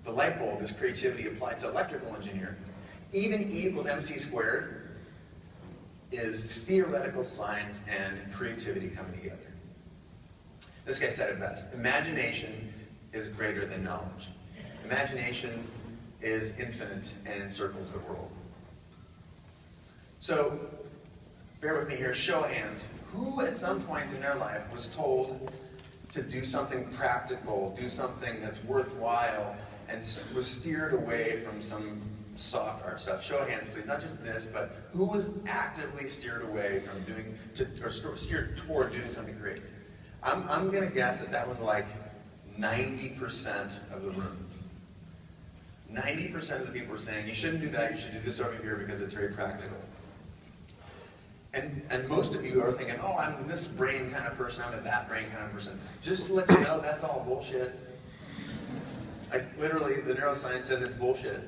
The light bulb is creativity applied to electrical engineer. Even E equals MC squared is theoretical science and creativity coming together. This guy said it best. Imagination is greater than knowledge. Imagination is infinite and encircles the world. So, bear with me here, show of hands. Who at some point in their life was told to do something practical, do something that's worthwhile, and was steered away from some soft art stuff? Show of hands, please. Not just this, but who was actively steered away from doing, or steered toward doing something creative? I'm going to guess that that was like 90% of the room. 90% of the people were saying, you shouldn't do that, you should do this over here because it's very practical. And most of you are thinking, oh, I'm this brain kind of person, I'm a that brain kind of person. Just to let you know, that's all bullshit. Like, literally, the neuroscience says it's bullshit.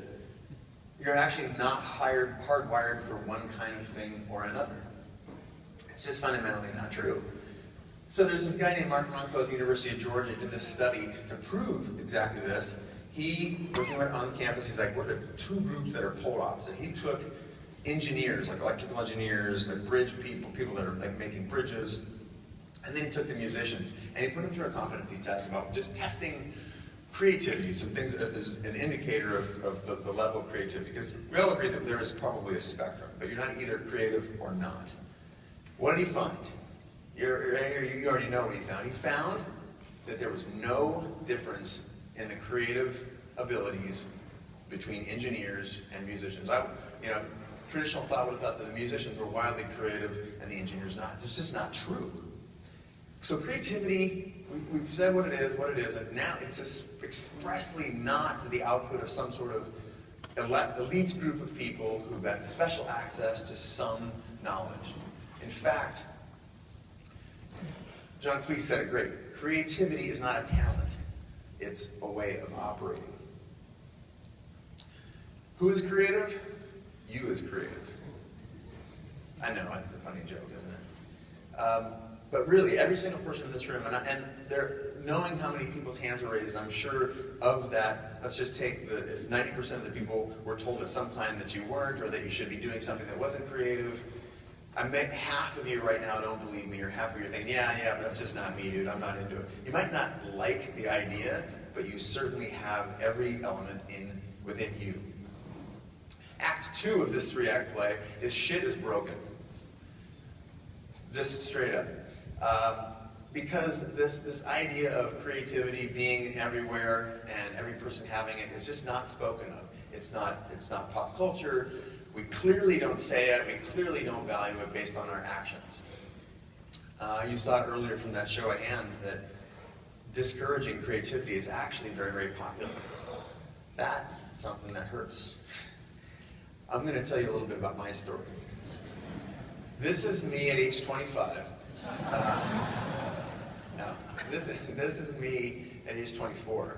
You're actually not hardwired for one kind of thing or another. It's just fundamentally not true. So there's this guy named Mark Ronco at the University of Georgia did this study to prove exactly this. He went on campus, he's like, what are the two groups that are polar opposite? He took engineers, like electrical engineers, like bridge people, people that are like making bridges, and then he took the musicians, and he put them through a competency test about just testing creativity, some things as an indicator of the level of creativity, because we all agree that there is probably a spectrum, but you're not either creative or not. What did he find? You already know what he found. He found that there was no difference in the creative abilities between engineers and musicians. Traditional thought would have thought that the musicians were wildly creative and the engineers not. It's just not true. So creativity, we've said what it is, and now it's expressly not the output of some sort of elite group of people who've got special access to some knowledge. In fact, John Cleese said it great. Creativity is not a talent. It's a way of operating. Who is creative? You is creative. I know, it's a funny joke, isn't it? But really, every single person in this room, and knowing how many people's hands were raised, I'm sure of that, let's just take if 90% of the people were told at some time that you weren't, or that you should be doing something that wasn't creative, I bet half of you right now don't believe me, or half of you are thinking, yeah, but that's just not me, dude, I'm not into it. You might not like the idea, but you certainly have every element within you. Act 2 of this 3-act play is shit is broken. Just straight up. Because this idea of creativity being everywhere and every person having it is just not spoken of. It's not pop culture. We clearly don't say it. We clearly don't value it based on our actions. You saw earlier from that show of hands that discouraging creativity is actually very, very popular. That's something that hurts. I'm going to tell you a little bit about my story. This is me at age 25. No, this is me at age 24.